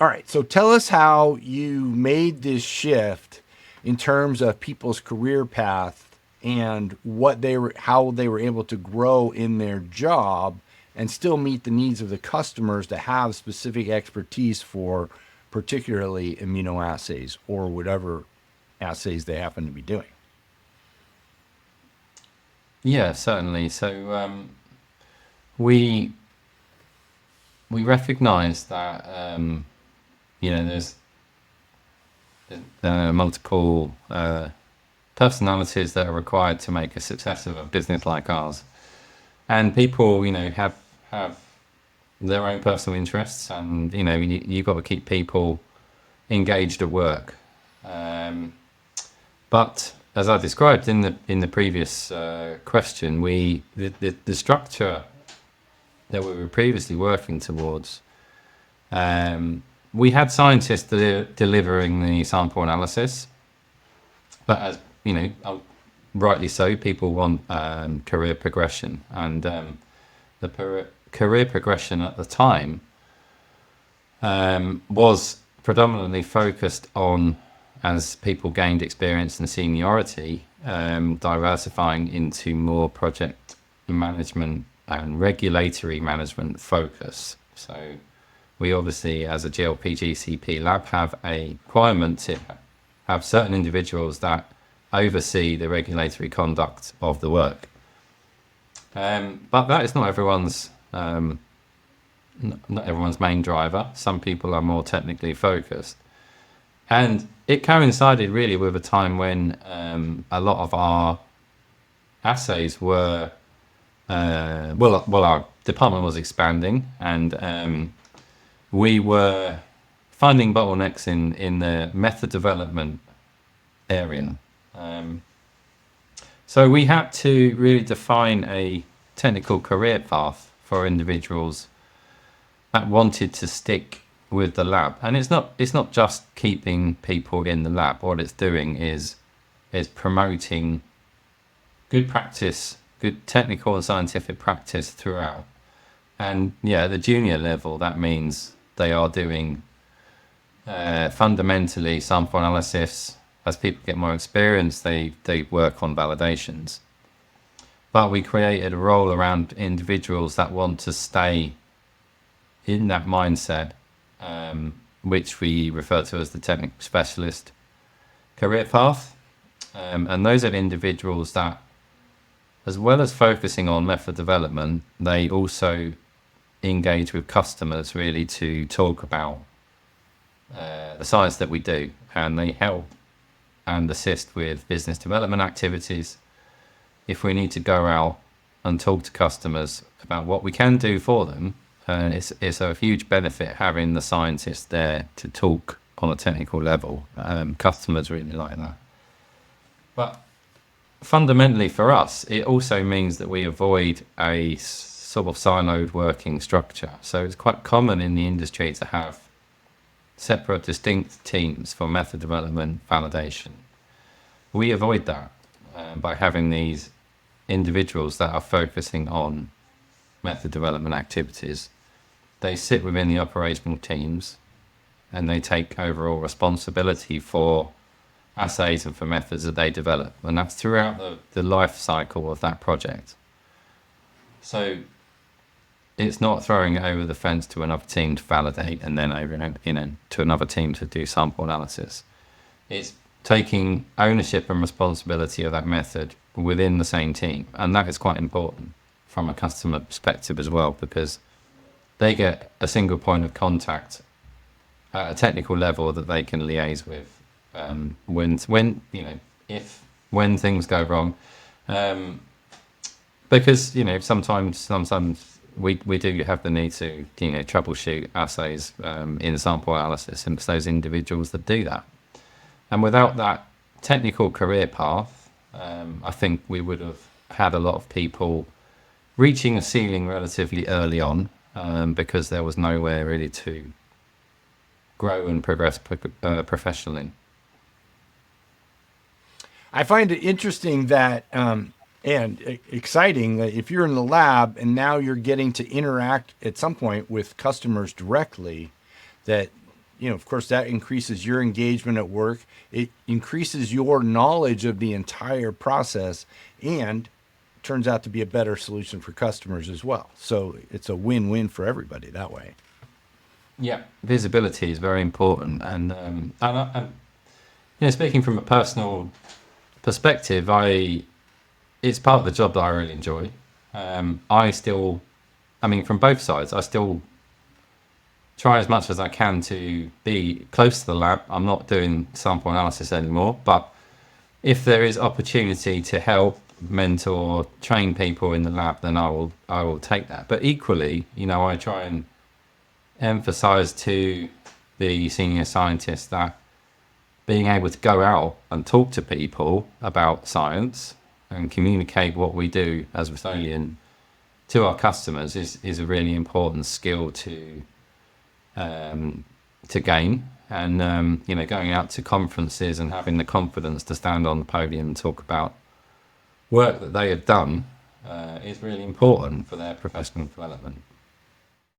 All right. So tell us how you made this shift in terms of people's career path and how they were able to grow in their job and still meet the needs of the customers to have specific expertise for particularly immunoassays or whatever assays they happen to be doing. Yeah, certainly. So we we recognise that there's multiple personalities that are required to make a success of a business like ours, and people have their own personal interests, and you've got to keep people engaged at work. Um, but as I described in the previous question, the structure that we were previously working towards, um, we had scientists delivering the sample analysis, but as rightly so, people want career progression, and career progression at the time was predominantly focused on, as people gained experience and seniority, diversifying into more project management and regulatory management focus. So we obviously, as a GLP GCP lab, have a requirement to have certain individuals that oversee the regulatory conduct of the work. But that is not everyone's main driver. Some people are more technically focused. And it coincided really with a time when a lot of our assays were, our department was expanding, and we were finding bottlenecks in the method development area. Um, so we had to really define a technical career path for individuals that wanted to stick with the lab. And it's not just keeping people in the lab. What it's doing is promoting good practice, good technical and scientific practice throughout. And yeah, at the junior level, that means they are doing fundamentally sample analysis. As people get more experience, they work on validations. But we created a role around individuals that want to stay in that mindset, which we refer to as the technical specialist career path. And those are individuals that, as well as focusing on method development, they also engage with customers really to talk about the science that we do, and they help and assist with business development activities. If we need to go out and talk to customers about what we can do for them, it's a huge benefit having the scientists there to talk on a technical level. Customers really like that. But fundamentally for us, it also means that we avoid a sort of siloed working structure. So it's quite common in the industry to have separate, distinct teams for method development validation. We avoid that by having these individuals that are focusing on method development activities. They sit within the operational teams and they take overall responsibility for assays and for methods that they develop. And that's throughout the life cycle of that project. So it's not throwing it over the fence to another team to validate and then over to another team to do sample analysis. It's taking ownership and responsibility of that method within the same team. And that is quite important from a customer perspective as well, because they get a single point of contact at a technical level that they can liaise with when things go wrong, because sometimes we do have the need to troubleshoot assays in sample analysis, and it's those individuals that do that. And without that technical career path, I think we would have had a lot of people reaching a ceiling relatively early on, because there was nowhere really to grow and progress professionally. I find it interesting that and exciting that if you're in the lab and now you're getting to interact at some point with customers directly, that of course, that increases your engagement at work. It increases your knowledge of the entire process and turns out to be a better solution for customers as well. So it's a win-win for everybody that way. Yeah, visibility is very important, and speaking from a personal perspective, it's part of the job that I really enjoy. I mean, from both sides, I still try as much as I can to be close to the lab. I'm not doing sample analysis anymore, but if there is opportunity to help, mentor, train people in the lab, then I will take that. But equally, I try and emphasize to the senior scientists that being able to go out and talk to people about science and communicate what we do as Resolian to our customers is a really important skill to gain. And going out to conferences and having the confidence to stand on the podium and talk about work that they have done is really important for their professional development.